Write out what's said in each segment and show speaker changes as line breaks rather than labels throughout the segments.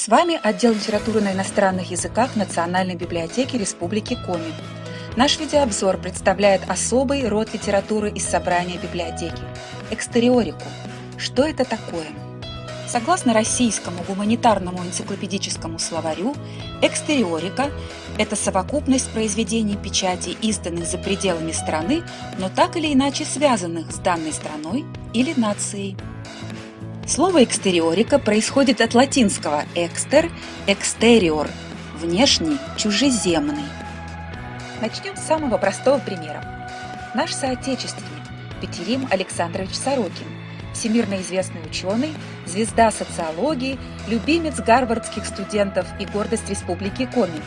С вами отдел литературы на иностранных языках Национальной библиотеки Республики Коми. Наш видеообзор представляет особый род литературы из собрания библиотеки – экстериорику. Что это такое? Согласно российскому гуманитарному энциклопедическому словарю, экстериорика – это совокупность произведений печати, изданных за пределами страны, но так или иначе связанных с данной страной или нацией. Слово экстериорика происходит от латинского «экстер» – «экстериор» – внешний, чужеземный. Начнем с самого простого примера. Наш соотечественник Петерим Александрович Сорокин, всемирно известный ученый, звезда социологии, любимец гарвардских студентов и гордость Республики Коми.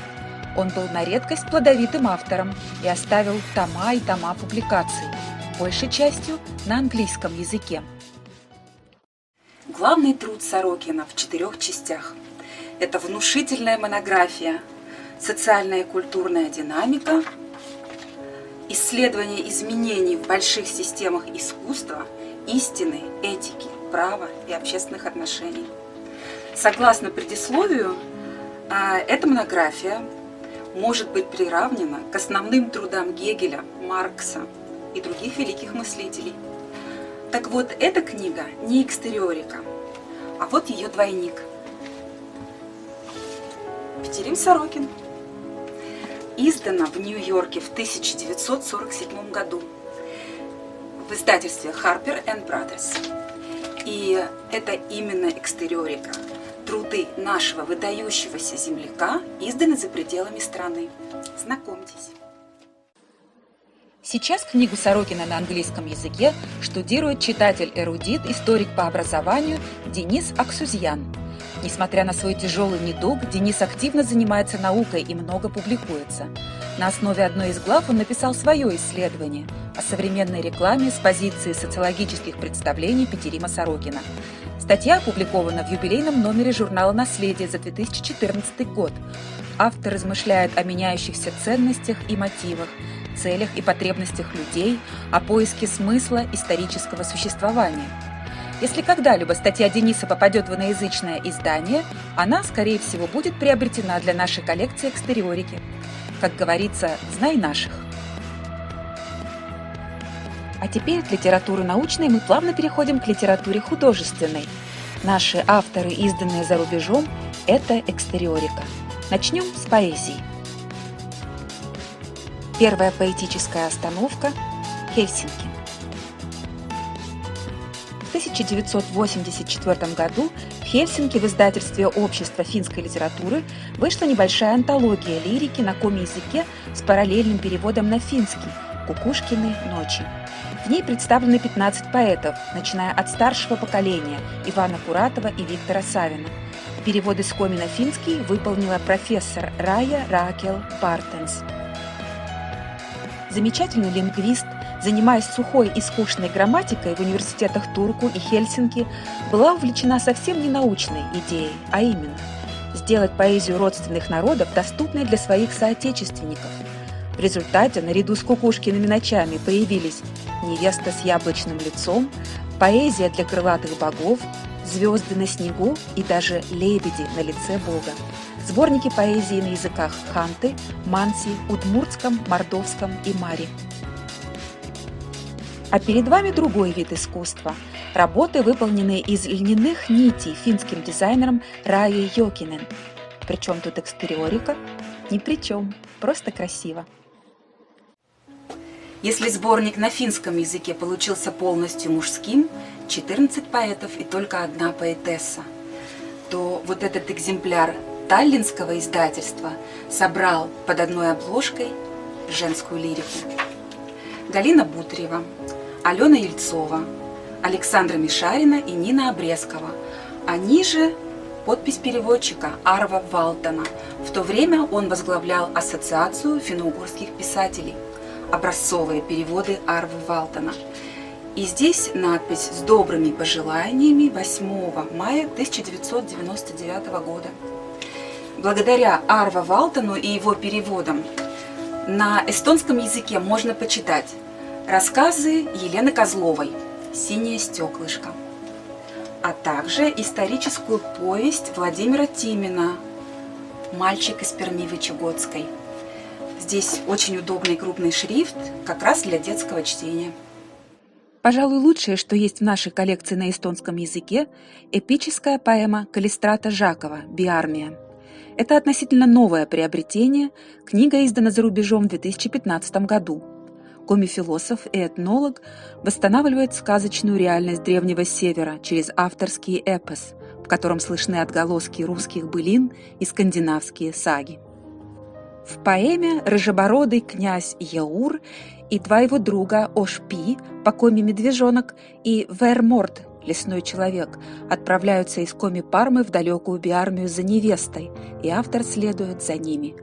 Он был на редкость плодовитым автором и оставил тома и тома публикаций, большей частью на английском языке. Главный труд Сорокина в 4 частях. Это внушительная монография, социальная и культурная динамика, исследование изменений в больших системах искусства, истины, этики, права и общественных отношений. Согласно предисловию, эта монография может быть приравнена к основным трудам Гегеля, Маркса и других великих мыслителей. Так вот, эта книга не экстериорика, а вот ее двойник. Петерим Сорокин. Издана в Нью-Йорке в 1947 году в издательстве Harper & Brothers. И это именно экстериорика. Труды нашего выдающегося земляка изданы за пределами страны. Знакомьтесь. Сейчас книгу Сорокина на английском языке штудирует читатель-эрудит, историк по образованию Денис Аксузьян. Несмотря на свой тяжелый недуг, Денис активно занимается наукой и много публикуется. На основе одной из глав он написал свое исследование о современной рекламе с позиции социологических представлений Петерима Сорокина. Статья опубликована в юбилейном номере журнала «Наследие» за 2014 год. Автор размышляет о меняющихся ценностях и мотивах, целях и потребностях людей, о поиске смысла исторического существования. Если когда-либо статья Дениса попадет в иноязычное издание, она, скорее всего, будет приобретена для нашей коллекции экстериорики. Как говорится, знай наших. А теперь от литературы научной мы плавно переходим к литературе художественной. Наши авторы, изданные за рубежом, это экстериорика. Начнем с поэзии. Первая поэтическая остановка – Хельсинки. В 1984 году в Хельсинки в издательстве Общества финской литературы вышла небольшая антология лирики на коми-языке с параллельным переводом на финский «Кукушкины ночи». В ней представлены 15 поэтов, начиная от старшего поколения Ивана Куратова и Виктора Савина. Переводы с коми на финский выполнила профессор Рая Ракел Бартенс. Замечательный лингвист, занимаясь сухой и скучной грамматикой в университетах Турку и Хельсинки, была увлечена совсем не научной идеей, а именно сделать поэзию родственных народов доступной для своих соотечественников. В результате, наряду с «Кукушкиными ночами» появились «Невеста с яблочным лицом», «Поэзия для крылатых богов», «Звезды на снегу» и даже «Лебеди на лице Бога». Сборники поэзии на языках ханты, манси, удмуртском, мордовском и мари. А перед вами другой вид искусства. Работы, выполненные из льняных нитей финским дизайнером Раей Йокинен. Причем тут экстериорика? Ни при чем, просто красиво. Если сборник на финском языке получился полностью мужским, 14 поэтов и только одна поэтесса, то вот этот экземпляр таллинского издательства собрал под одной обложкой женскую лирику. Галина Бутрева, Алена Ельцова, Александра Мишарина и Нина Обрезкова. Они же подпись переводчика Арва Валтона. В то время он возглавлял Ассоциацию финно-угорских писателей. Образцовые переводы Арвы Валтона. И здесь надпись с добрыми пожеланиями 8 мая 1999 года. Благодаря Арва Валтону и его переводам на эстонском языке можно почитать рассказы Елены Козловой «Синее стеклышко», а также историческую повесть Владимира Тимина «Мальчик из Перми-Вычегодской». Здесь очень удобный крупный шрифт, как раз для детского чтения. Пожалуй, лучшее, что есть в нашей коллекции на эстонском языке, эпическая поэма Калистрата Жакова «Биармия». Это относительно новое приобретение, книга издана за рубежом в 2015 году. Коми-философ и этнолог восстанавливает сказочную реальность Древнего Севера через авторский эпос, в котором слышны отголоски русских былин и скандинавские саги. В поэме рыжебородый князь Еур и два его друга Ошпи, по Коми медвежонок, и Верморд, лесной человек, отправляются из Коми Пармы в далекую Биармию за невестой, и автор следует за ними.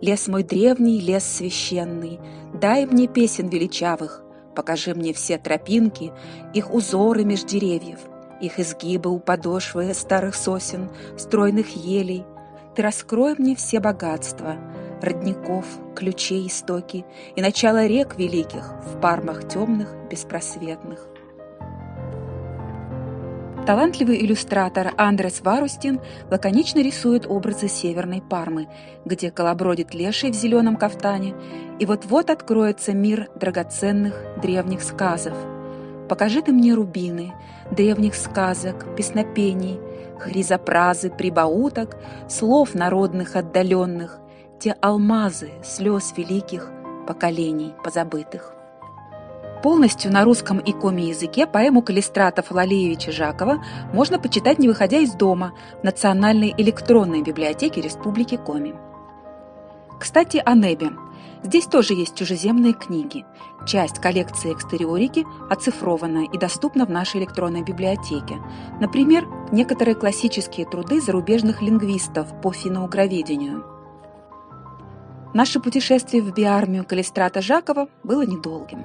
«Лес мой древний, лес священный, дай мне песен величавых, покажи мне все тропинки, их узоры меж деревьев, их изгибы у подошвы старых сосен, стройных елей. Ты раскрой мне все богатства, родников, ключей истоки и начало рек великих в пармах темных, беспросветных». Талантливый иллюстратор Андрес Варустин лаконично рисует образы Северной Пармы, где колобродит леший в зеленом кафтане, и вот-вот откроется мир драгоценных древних сказов. Покажи ты мне рубины, древних сказок, песнопений, хризопразы, прибауток, слов народных отдаленных, те алмазы слез великих поколений позабытых. Полностью на русском и коми-языке поэму Калистрата Фалалеевича Жакова можно почитать, не выходя из дома, в Национальной электронной библиотеке Республики Коми. Кстати, о небе. Здесь тоже есть чужеземные книги. Часть коллекции экстериорики оцифрована и доступна в нашей электронной библиотеке. Например, некоторые классические труды зарубежных лингвистов по финно-угроведению. Наше путешествие в Биармию Калистрата Жакова было недолгим.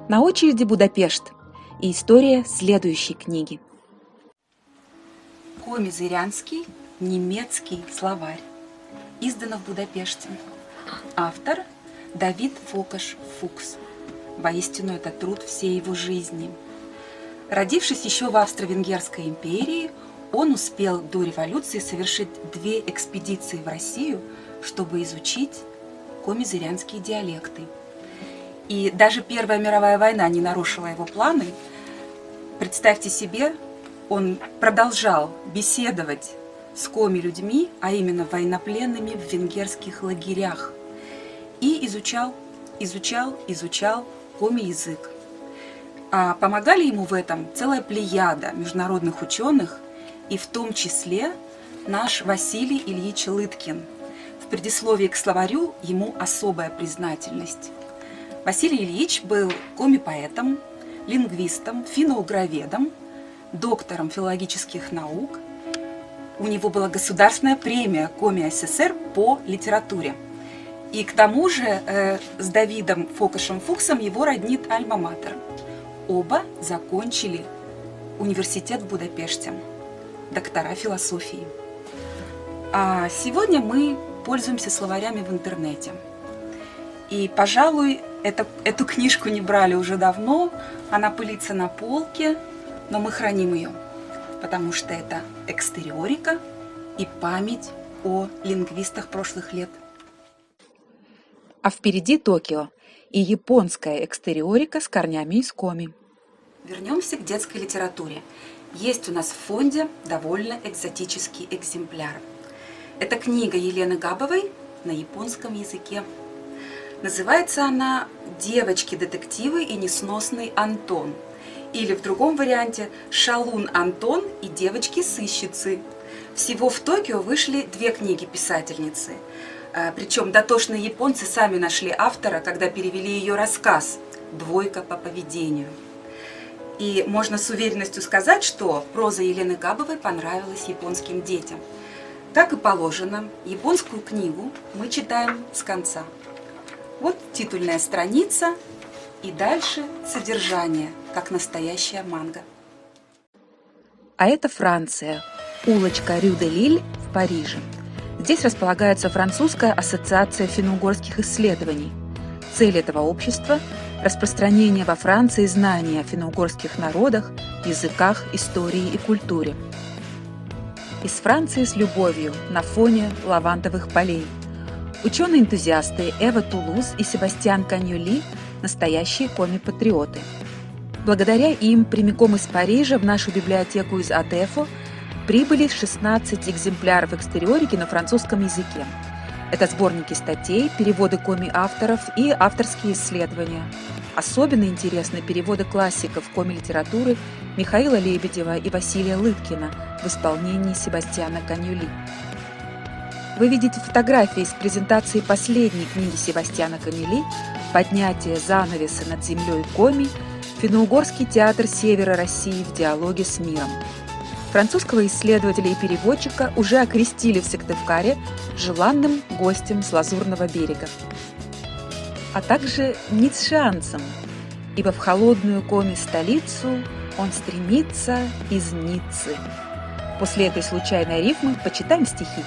На очереди Будапешт и история следующей книги. Коми-зырянский немецкий словарь. Издано в Будапеште. Автор Давид Фокаш-Фукс. Воистину, это труд всей его жизни. Родившись еще в Австро-Венгерской империи, он успел до революции совершить 2 экспедиции в Россию, чтобы изучить коми-зырянские диалекты. И даже Первая мировая война не нарушила его планы. Представьте себе, он продолжал беседовать с коми-людьми, а именно военнопленными в венгерских лагерях, и изучал коми-язык. А помогали ему в этом целая плеяда международных ученых, и в том числе наш Василий Ильич Лыткин. В предисловии к словарю ему особая признательность. Василий Ильич был коми-поэтом, лингвистом, финно-угроведом, доктором филологических наук. У него была государственная премия Коми СССР по литературе. И к тому же с Давидом Фокашем-Фуксом его роднит альма-матер. Оба закончили университет в Будапеште, доктора философии. А сегодня мы пользуемся словарями в интернете. И, пожалуй, эту книжку не брали уже давно, она пылится на полке, но мы храним ее, потому что это экстериорика и память о лингвистах прошлых лет. А впереди Токио и японская экстериорика с корнями из коми. Вернемся к детской литературе. Есть у нас в фонде довольно экзотический экземпляр. Это книга Елены Габовой на японском языке. Называется она «Девочки-детективы и несносный Антон». Или в другом варианте «Шалун Антон и девочки-сыщицы». Всего в Токио вышли 2 книги писательницы. Причем дотошные японцы сами нашли автора, когда перевели ее рассказ «Двойка по поведению». И можно с уверенностью сказать, что проза Елены Габовой понравилась японским детям. Как и положено, японскую книгу мы читаем с конца. Вот титульная страница и дальше содержание, как настоящая манга. А это Франция, улочка Рю-де-Лиль в Париже. Здесь располагается Французская ассоциация финно-угорских исследований. Цель этого общества – распространение во Франции знаний о финно-угорских народах, языках, истории и культуре. Из Франции с любовью на фоне лавандовых полей. Ученые-энтузиасты Эва Тулуз и Себастьян Каньоли – настоящие коми-патриоты. Благодаря им прямиком из Парижа в нашу библиотеку из Адефо прибыли 16 экземпляров экстериорики на французском языке. Это сборники статей, переводы коми-авторов и авторские исследования. Особенно интересны переводы классиков коми-литературы Михаила Лебедева и Василия Лыткина в исполнении Себастьяна Каньоли. Вы видите фотографии из презентации последней книги Себастьяна Каньоли «Поднятие занавеса над землей коми. Финно-угорский театр Севера России в диалоге с миром». Французского исследователя и переводчика уже окрестили в Сыктывкаре желанным гостем с Лазурного берега, а также ницшеанцем, ибо в холодную коми-столицу он стремится из Ниццы. После этой случайной рифмы почитаем стихи.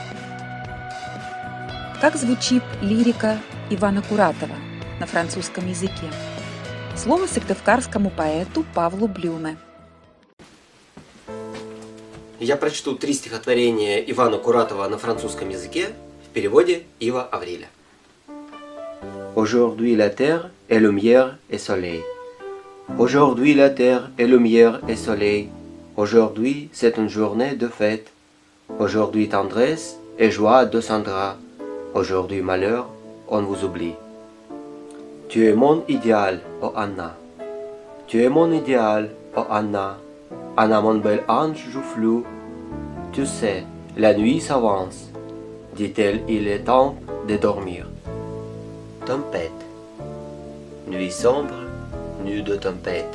Как звучит лирика Ивана Куратова на французском языке? Слово сыктывкарскому поэту Павлу Блюме.
Я прочту 3 стихотворения Ивана Куратова на французском языке в переводе Ива Авриля. Aujourd'hui la terre est lumière et soleil. Aujourd'hui la terre est lumière et soleil. Aujourd'hui c'est une journée de fête. Aujourd'hui tendresse et joie descendra. Aujourd'hui malheur, on vous oublie. Tu es mon idéal, oh Anna. Tu es mon idéal, oh Anna. Anna, mon bel ange joufflu. Tu sais, la nuit s'avance. Dit-elle, il est temps de dormir. Tempête. Nuit sombre, nuit de tempête,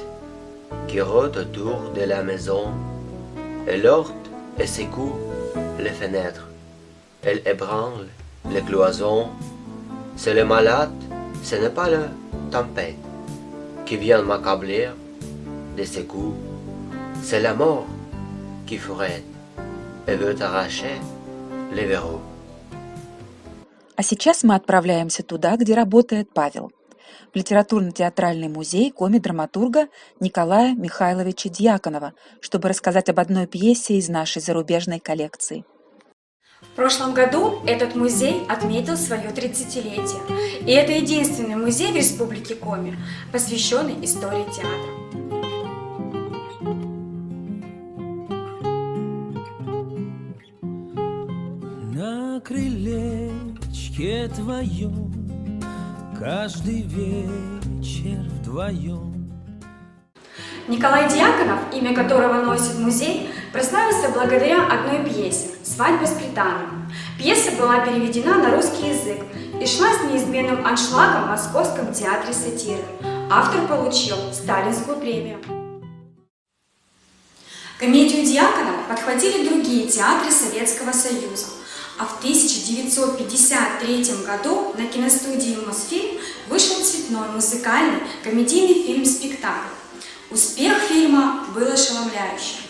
qui rôde autour de la maison. Elle heurte et secoue les fenêtres. Elle ébranle les cloisons. C'est le malade, ce n'est pas la tempête qui vient m'accabler de ses coups. C'est la mort qui furette et veut arracher les verrous.
А сейчас мы отправляемся туда, где работает Павел, в литературно-театральный музей коми-драматурга Николая Михайловича Дьяконова, чтобы рассказать об одной пьесе из нашей зарубежной коллекции.
В прошлом году этот музей отметил свое 30-летие, и это единственный музей в Республике Коми, посвященный истории театра.
На крылечке твоем каждый вечер вдвоем.
Николай Дьяконов, имя которого носит музей, прославился благодаря одной пьесе «Свадьба с Пританом». Пьеса была переведена на русский язык и шла с неизменным аншлагом в Московском театре сатиры. Автор получил Сталинскую премию. Комедию Дьяконова подхватили другие театры Советского Союза, а в 1953 году на киностудии «Мосфильм» вышел цветной музыкальный комедийный фильм-спектакль. Успех фильма был ошеломляющим.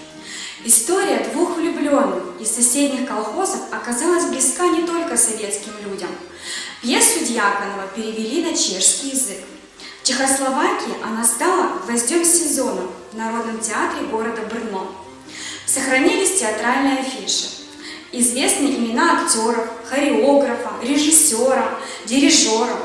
История двух влюбленных из соседних колхозов оказалась близка не только советским людям. Пьесу Дьяконова перевели на чешский язык. В Чехословакии она стала гвоздем сезона в Народном театре города Брно. Сохранились театральные афиши. Известны имена актеров, хореографа, режиссера, дирижера.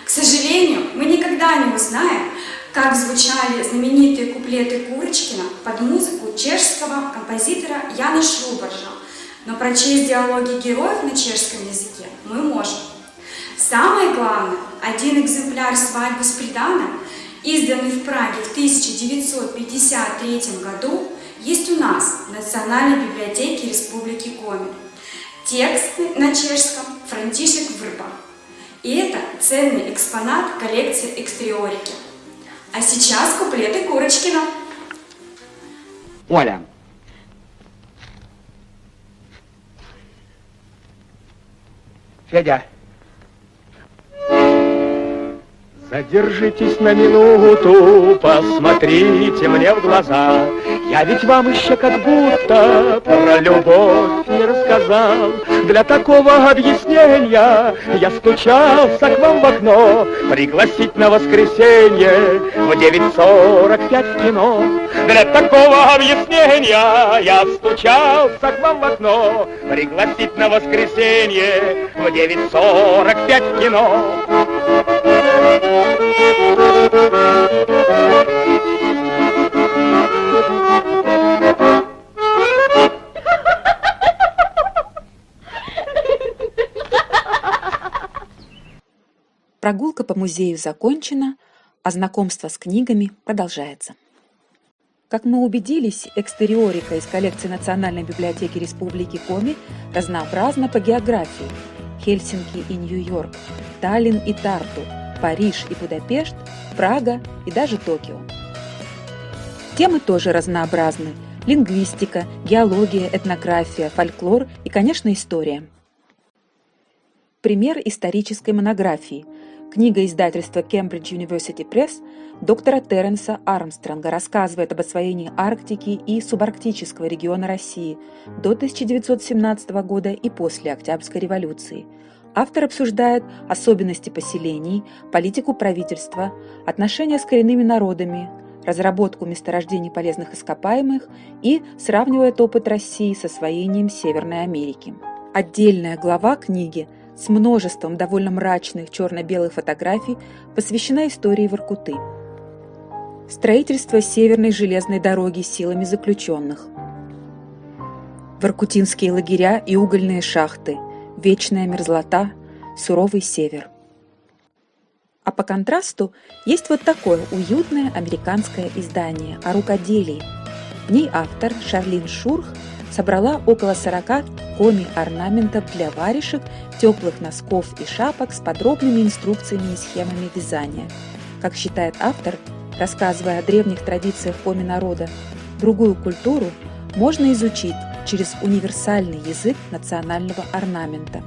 К сожалению, мы никогда не узнаем, как звучали знаменитые куплеты Курочкина под музыку чешского композитора Яна Шрубаржа. Но прочесть диалоги героев на чешском языке мы можем. Самое главное, один экземпляр «Свадьбы с Приданым», изданный в Праге в 1953 году, есть у нас в Национальной библиотеке Республики Коми. Тексты на чешском Франтишек Врба. И это ценный экспонат коллекции экстериорики. А сейчас куплеты Курочкина.
Оля. Федя. Задержитесь на минуту, посмотрите мне в глаза. Я ведь вам еще как будто про любовь не рассказал. Для такого объяснения я стучался к вам в окно, пригласить на воскресенье в 9:45 в кино. Для такого объяснения я стучался к вам в окно, пригласить на воскресенье в 9:45 в кино.
Прогулка по музею закончена, а знакомство с книгами продолжается. Как мы убедились, экстериорика из коллекции Национальной библиотеки Республики Коми разнообразна по географии. Хельсинки и Нью-Йорк, Таллин и Тарту, Париж и Будапешт, Прага и даже Токио. Темы тоже разнообразны. Лингвистика, геология, этнография, фольклор и, конечно, история. Пример исторической монографии. Книга издательства Cambridge University Press доктора Терренса Армстронга рассказывает об освоении Арктики и субарктического региона России до 1917 года и после Октябрьской революции. Автор обсуждает особенности поселений, политику правительства, отношения с коренными народами, разработку месторождений полезных ископаемых и сравнивает опыт России с освоением Северной Америки. Отдельная глава книги с множеством довольно мрачных черно-белых фотографий посвящена истории Воркуты. Строительство Северной железной дороги силами заключенных. Воркутинские лагеря и угольные шахты, вечная мерзлота, суровый север. А по контрасту есть вот такое уютное американское издание о рукоделии. В ней автор Шарлин Шурх собрала около 40 коми-орнаментов для варежек, теплых носков и шапок с подробными инструкциями и схемами вязания. Как считает автор, рассказывая о древних традициях коми-народа, другую культуру можно изучить через универсальный язык национального орнамента.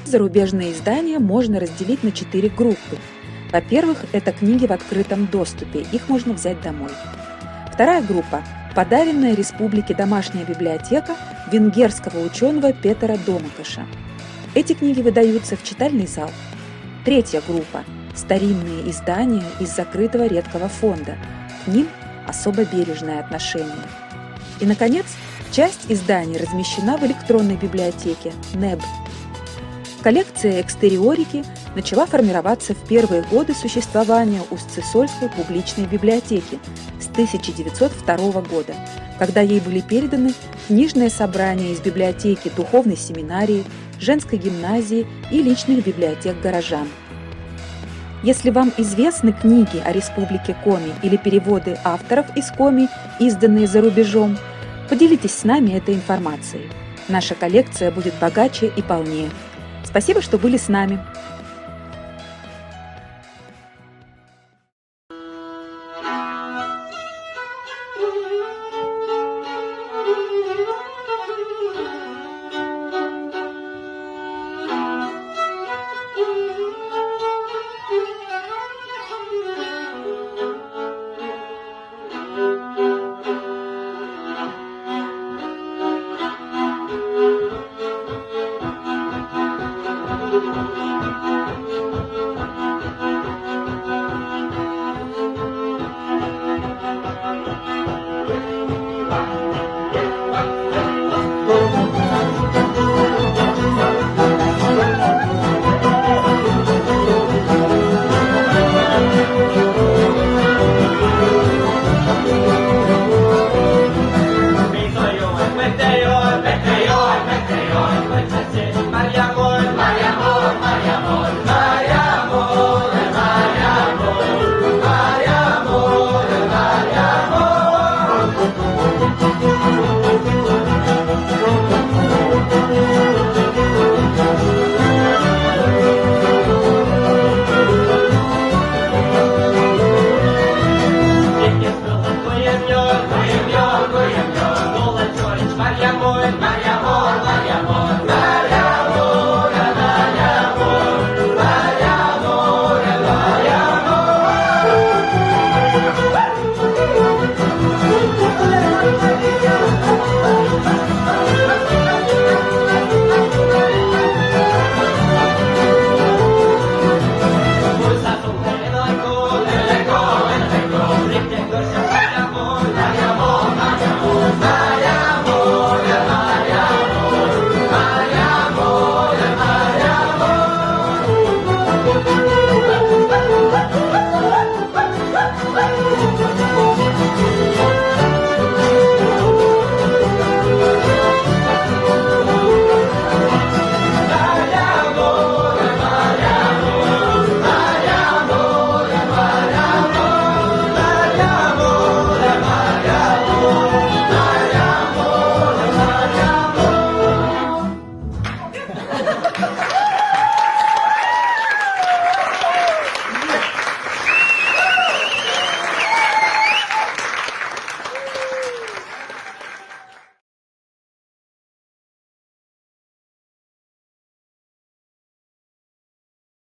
Зарубежные издания можно разделить на 4 группы. Во-первых, это книги в открытом доступе, их можно взять домой. Вторая группа – подаренная Республике домашняя библиотека венгерского ученого Петера Домакаша. Эти книги выдаются в читальный зал. Третья группа – старинные издания из закрытого редкого фонда. К ним особо бережное отношение. И, наконец, часть изданий размещена в электронной библиотеке НЭБ. Коллекция экстериорики начала формироваться в первые годы существования Усть-Цесольской публичной библиотеки с 1902 года, когда ей были переданы книжные собрания из библиотеки духовной семинарии, женской гимназии и личных библиотек горожан. Если вам известны книги о Республике Коми или переводы авторов из Коми, изданные за рубежом, поделитесь с нами этой информацией. Наша коллекция будет богаче и полнее. Спасибо, что были с нами.